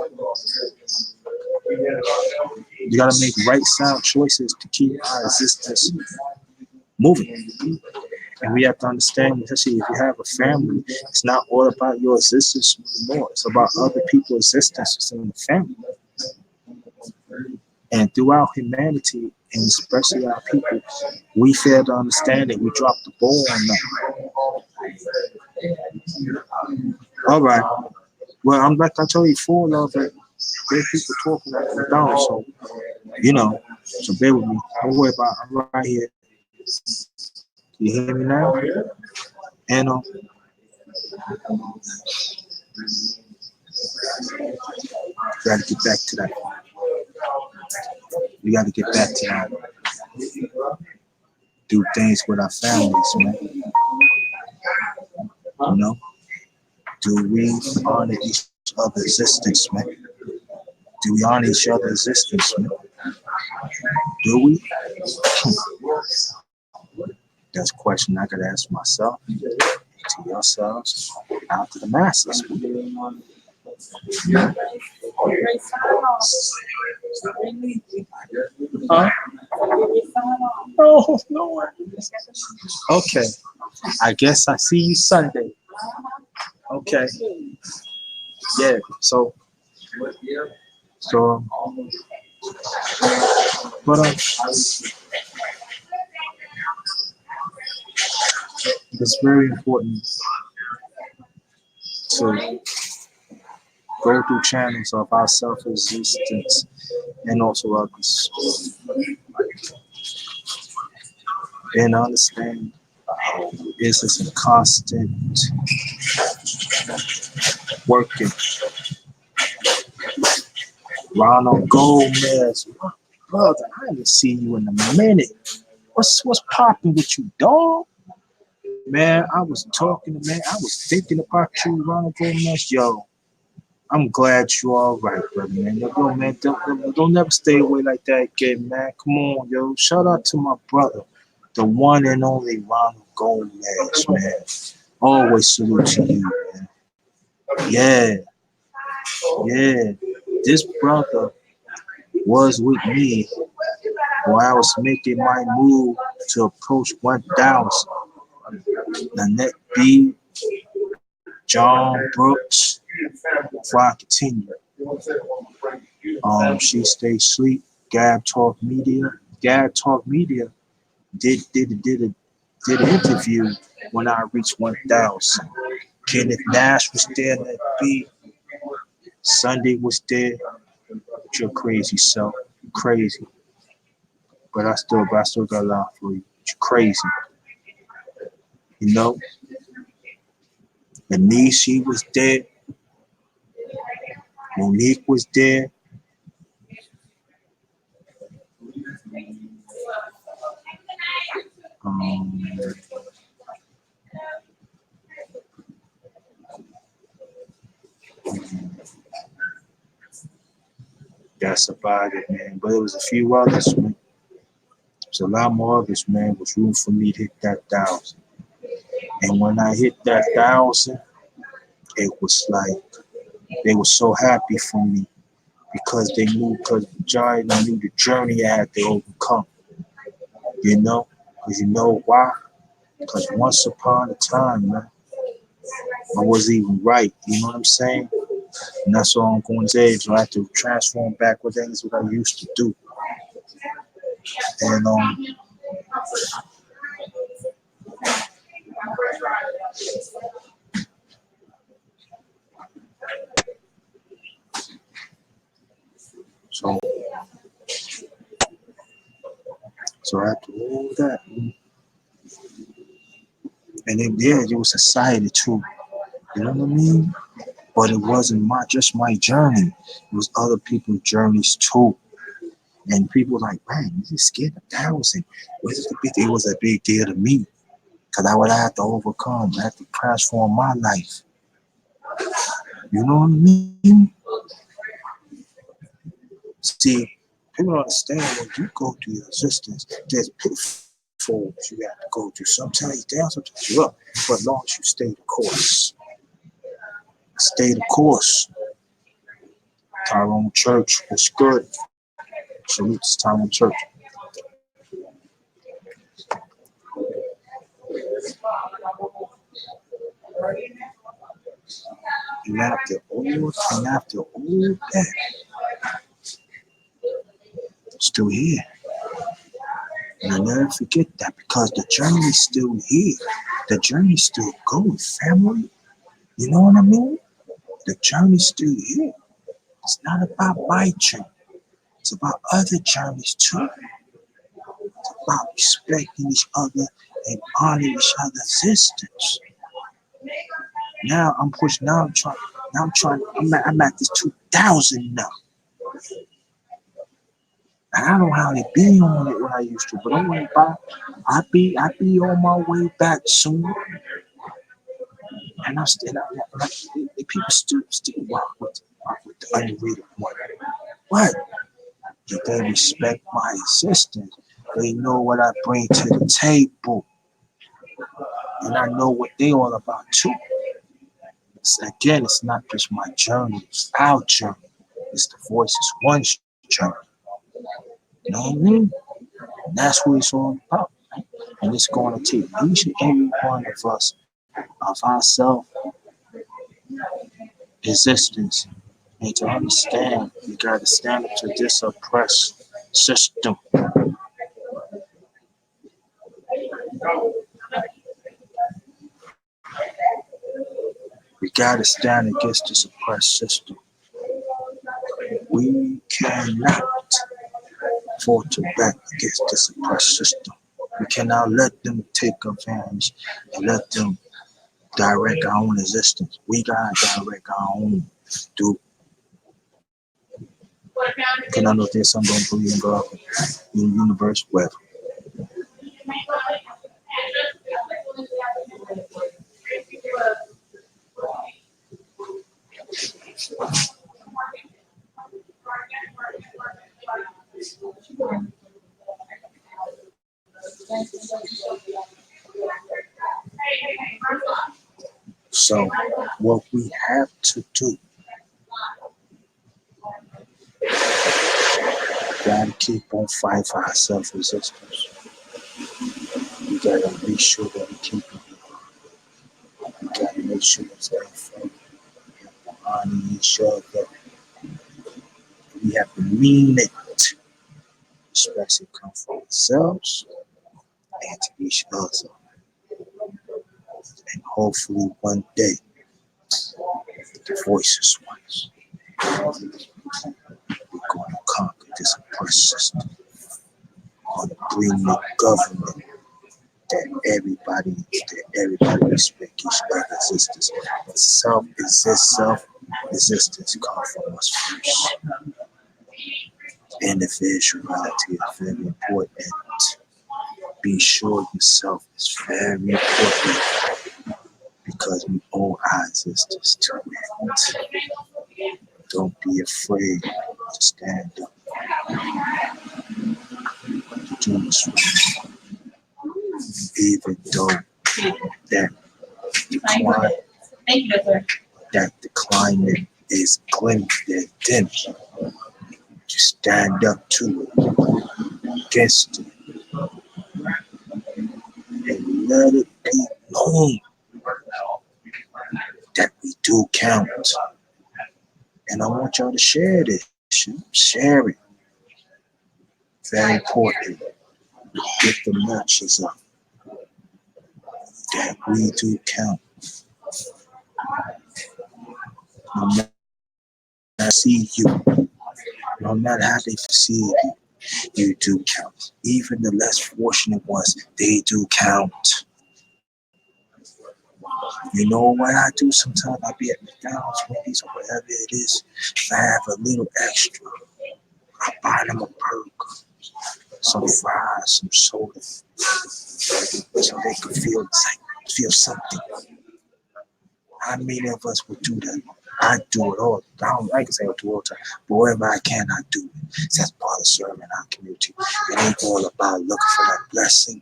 You gotta make right sound choices to keep our existence moving. And we have to understand, especially if you have a family, it's not all about your existence anymore. It's about other people's existence in the family. And throughout humanity, and especially our people, we fail to understand it. We drop the ball on that. All right. Well, I'm like I told you, full of it. Great people talking up and down. So, so bear with me. Don't worry about it. I'm right here. You hear me now? And gotta get back to that. We got to get back to that. Do things with our families, man. You know, do we honor each other's existence, man? Do we honor each other's existence, man? Do we? That's a question I gotta ask myself, to yourselves, out to the masses. Huh? Oh, Lord. Okay. I guess I see you Sunday. Okay. Yeah. So, but it's very important to go through channels of our self-existence and also others, and understand this is a constant working. Ronald Gomez, brother, I haven't seen you in a minute. What's popping with you, dog? Man, I was talking to man. I was thinking about you, Ronald Gomez. Yo, I'm glad you all right, brother, man. Yo, man, don't never stay away like that again, man. Come on, yo. Shout out to my brother, the one and only Ronald Gomez, man. Always salute to you, man. Yeah, yeah. This brother was with me while I was making my move to approach 1,000. Nanette B, John Brooks, before I continue. She Stay Sleep, Gab Talk Media. Gab Talk Media did an interview when I reached 1,000. Kenneth Nash was there, Nanette B. Sunday was there. But you're crazy, so crazy. But I still got a lot for you. You're crazy. You know? Anishi was there. Monique was there. Um, that's about it, man. But there was a few others, man. There's a lot more others, man. It was room for me to hit that 1,000. And when I hit that 1,000, it was like they were so happy for me because they knew, because Giant knew the journey I had to overcome. You know? Because you know why? Because once upon a time, man, I wasn't even right. You know what I'm saying? And that's all I'm going to say. So I have to transform back what things what I used to do. And so after all that, and then yeah, it was society too. You know what I mean? But it wasn't just my journey. It was other people's journeys too. And people were like, man, you just scared 1,000. It was a big deal to me. Because I would have to overcome. I have to transform my life. You know what I mean? See, people don't understand when you go through your existence, there's pitfalls you have to go through. Sometimes you're down, sometimes you're up. But as long as you stay the course. Stay the course. Tyrone Church was good. Salute to Tyrone Church. And after all that, still here. And I never forget that because the journey's still here. The journey's still going, family. You know what I mean? The journey's still here. It's not about my journey. It's about other journeys too. It's about respecting each other and honoring each other's existence. Now I'm pushing. I'm at this 2,000 now. And I don't hardly be on it when I used to, but I'm like, I be on my way back soon. And the people still rock with the underrated one. What? If they respect my existence, they know what I bring to the table, and I know what they all about too. Again, it's not just my journey, it's our journey. It's the Voices One's journey. You know what I mean? And that's what it's all about. Right? And it's going to take each and every one of us, of our self existence, and to understand we got to stand up to this oppressed system. We got to stand against this oppressed system. We cannot falter back against this oppressed system. We cannot let them take advantage and let them direct our own existence. We gotta direct our own. Do can I know there's some don't believe in God, in the universe, whatever. So what we have to do, gotta keep on fighting for our self-resistance. We gotta make sure that we keep it. We gotta make sure that we honor each other. We have to mean it, especially come from ourselves and to each other. And hopefully one day the Voices Ones, we're gonna conquer this oppressed system. We're gonna bring the government that everybody respect each other's existence. Self-existence comes from us first. Individuality is very important. Be sure yourself is very important because we owe our existence to it. Don't be afraid to stand up, to do what's right, even though that the climate, that the climate is dim. To stand up to it, against it, and let it be known that we do count. And I want y'all to share this. Share it. Very important. Get the matches up. That we do count. No matter how they see you, no matter how they see you, you do count. Even the less fortunate ones, they do count. You know what I do sometimes? I be at McDonald's, Wendy's, or whatever it is. If I have a little extra, I buy them a burger, some fries, some soda, so they can feel something. How many of us would do that? I do it all. I can say I do it all the time, but wherever I can, I do it. That's part of serving our community. It ain't all about looking for that blessing.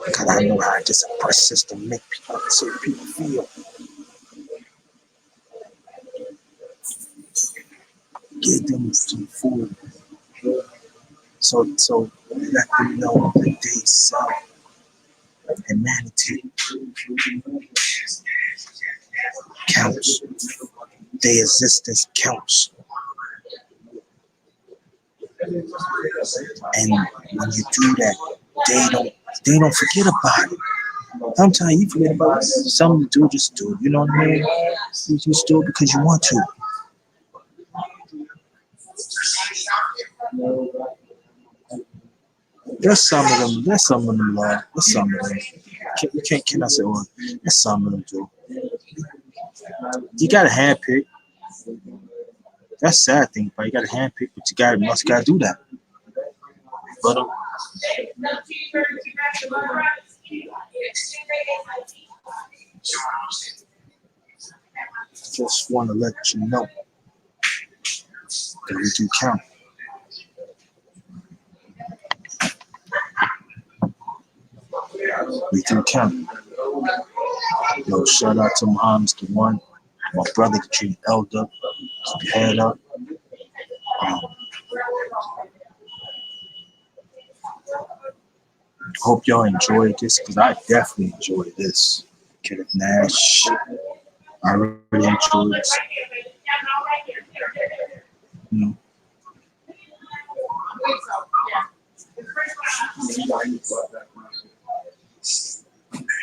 Because I know how this oppressed system make certain people feel. Give them some food. So let them know that they self humanity counts. Their existence counts. And when you do that, they don't forget about it. Sometimes you forget about it. Some do just do it. You know what I mean? You just do it because you want to. There's some of them. There's some of them love. There's some of them. Can I say one? There's some of them do. You got to handpick. That's sad thing, but you gotta handpick, but you must gotta do that. But just want to let you know that we do count. We do count. Yo, shout out to Mom's the one, my brother, the elder, keep your head up. Um, hope y'all enjoyed this because I definitely enjoyed this. Kenneth Nash, I really enjoyed this. You know,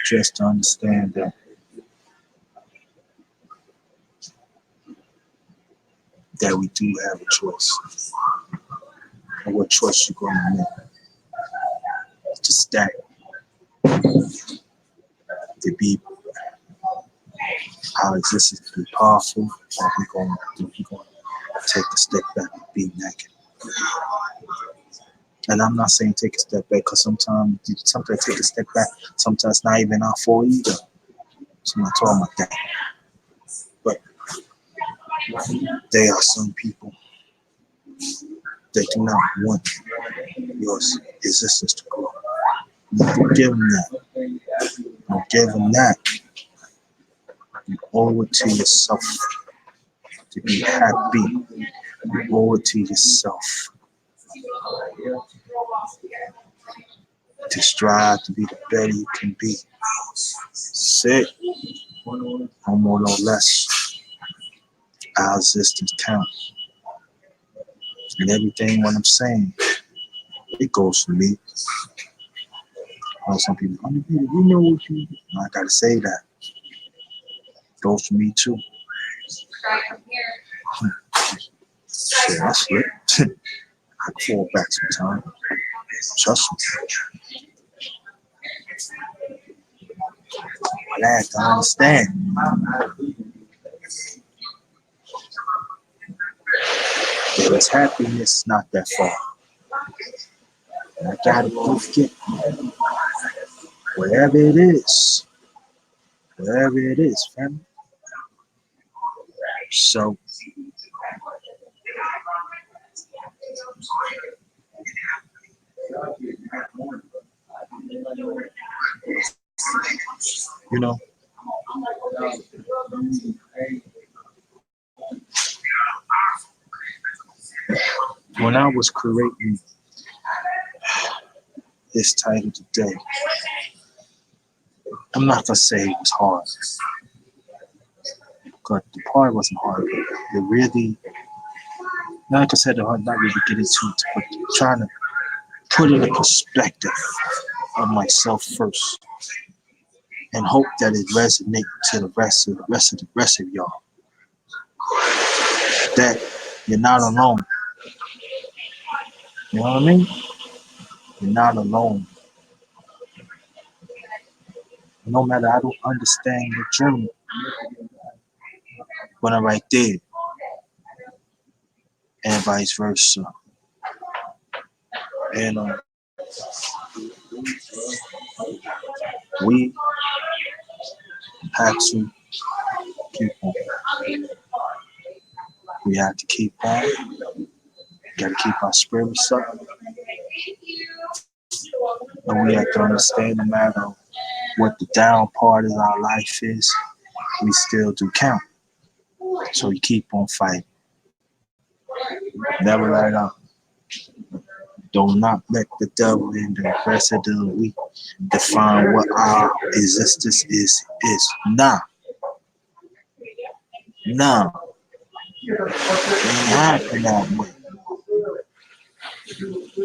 just to understand that we do have a choice. And what choice you're going to make. To stack, to be our existence to be powerful, or we're going to take a step back and be naked. And I'm not saying take a step back because sometimes take a step back, sometimes it's not even our fault either. So I'm not talking about that. But there are some people that do not want your existence to grow. Don't give them that. Don't give them that. You owe it to yourself to be happy. You owe it to yourself to strive to be the better you can be. Sit, no more, no less. Our existence counts. And everything what I'm saying, it goes for me. Some people, you know what you do. I gotta say that. It goes for me too. Shit, I slip. I fall back sometimes. Trust me. I have to understand. There is happiness not that far. And I gotta forget wherever it is, family. So you know, when I was creating this title today, I'm not gonna say it was hard, because the part wasn't hard. But it really, like I said, not really get into it, but trying to put in a perspective of myself first, and hope that it resonates to the rest of y'all. That you're not alone. You know what I mean? You're not alone. No matter I don't understand your journey, but I'm right there, and vice versa. And we have to keep on. We have to keep on. Gotta keep our spirits up. And we have to understand no matter what the down part of our life is, we still do count. So you keep on fighting. Never let up. Do not let the devil and the rest of the week define what our existence is. Nah. Nah. It ain't happen that way.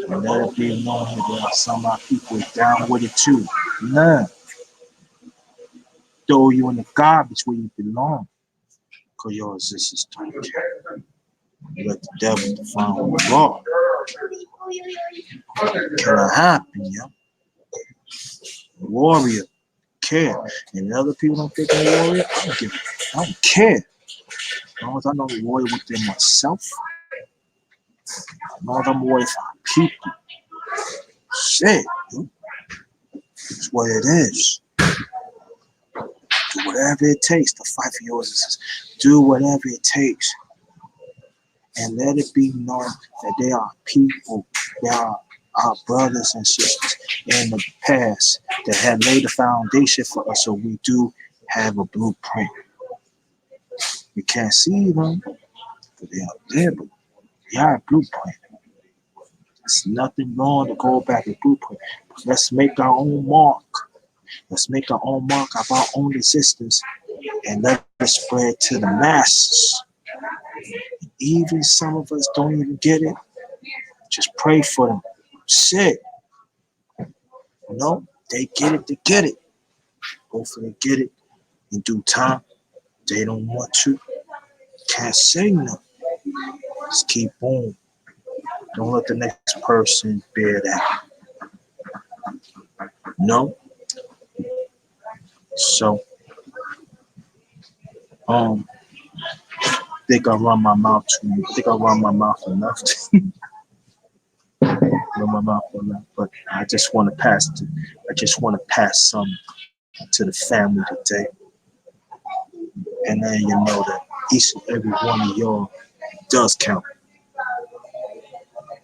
And let it be known here that some of our people is down with it too. Nah. Throw you in the garbage where you belong. Because your existence don't care. Let the devil define who you are. Can it happen, yo? Warrior, care. And other people don't think I'm a warrior, I don't care. As long as I know I'm loyal within myself, as long as I'm loyal for people, shit, it's what it is. Do whatever it takes to fight for your existence. Do whatever it takes. And let it be known that there are people, there are our brothers and sisters in the past that have laid the foundation for us, so we do have a blueprint. We can't see them, but they are there, but they are a blueprint. There's nothing wrong to go back and blueprint. But let's make our own mark. Let's make our own mark of our own existence and let it spread to the masses. Even some of us don't even get it. Just pray for them. Shit. They get it, they get it. Hopefully they get it in due time. They don't want to. Can't say no. Just keep on. Don't let the next person bear that. No. So, think I run my mouth too much. I think I run my mouth enough. Run my mouth enough. But I just want to pass some to the family today. And then you know that each and every one of y'all does count.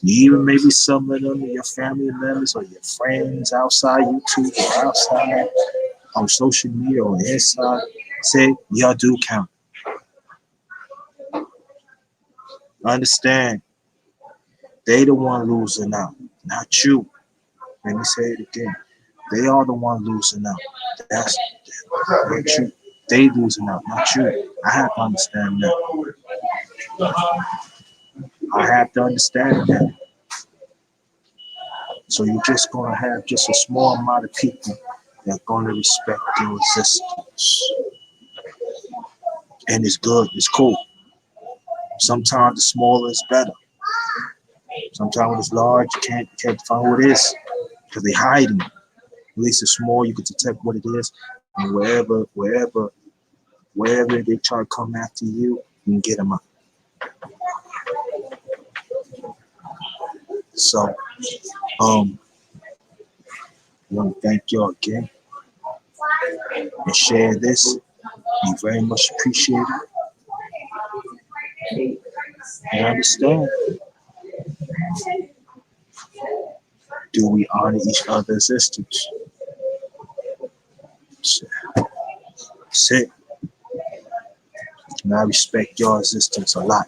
Even maybe some of them are your family members or your friends outside YouTube or outside on social media or inside. Say y'all do count. Understand, they the one losing out, not you. Let me say it again. They are the one losing out. That's true. They losing out, not you. I have to understand that. I have to understand that. So you're just gonna have just a small amount of people that are gonna respect your existence. And it's good, it's cool. Sometimes the smaller is better. Sometimes when it's large, you can't find who it is because they hiding. At least it's small, you can detect what it is, and wherever they try to come after you, you can get them out. So, I want to thank you all again and share this. We very much appreciate it. And understand, do we honor each other's existence? That's it. And I respect your existence a lot.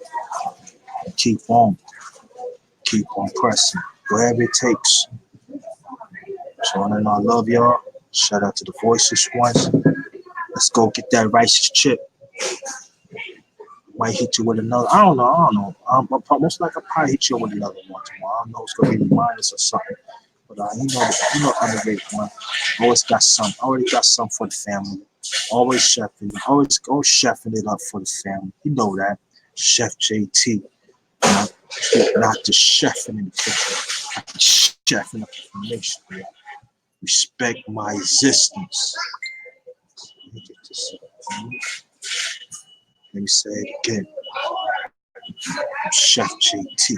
Keep on. Keep on pressing. Wherever it takes. So I love y'all. Shout out to the voices once. Let's go get that righteous chip. Might hit you with another. I don't know. Most likely I'll probably hit you with another one tomorrow. I don't know, it's gonna be reminders or something. But underrated one. Already got some for the family. Always chefing. Always chefing it up for the family. You know that. Chef JT. Not just chefing in the kitchen. Chefing up information. Respect my existence. Let me get this. Let me say it again. Chef JT.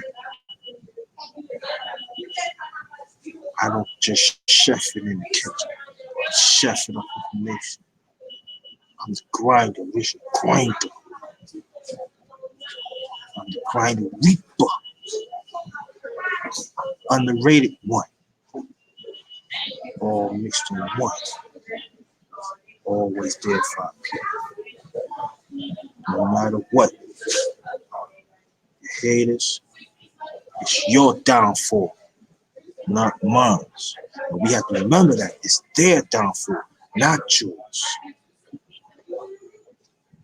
I don't just chef it in the kitchen. Chef it up information. I'm the grinder, Richard Grinder. I'm the grinder reaper. Underrated one. All mixed in one. Always there for our people. No matter what. You haters, it's your downfall, not mine. But we have to remember that it's their downfall, not yours.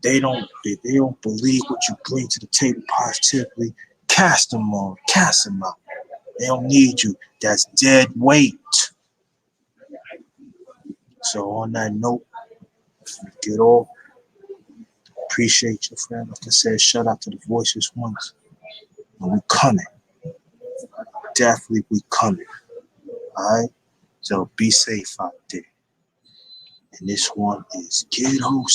They don't believe what you bring to the table positively. Cast them on, cast them out. They don't need you. That's dead weight. So on that note, get off. Appreciate your friend. Like I said, shout out to the voices once. And we coming. Definitely we coming. Alright? So be safe out there. And this one is Ghetto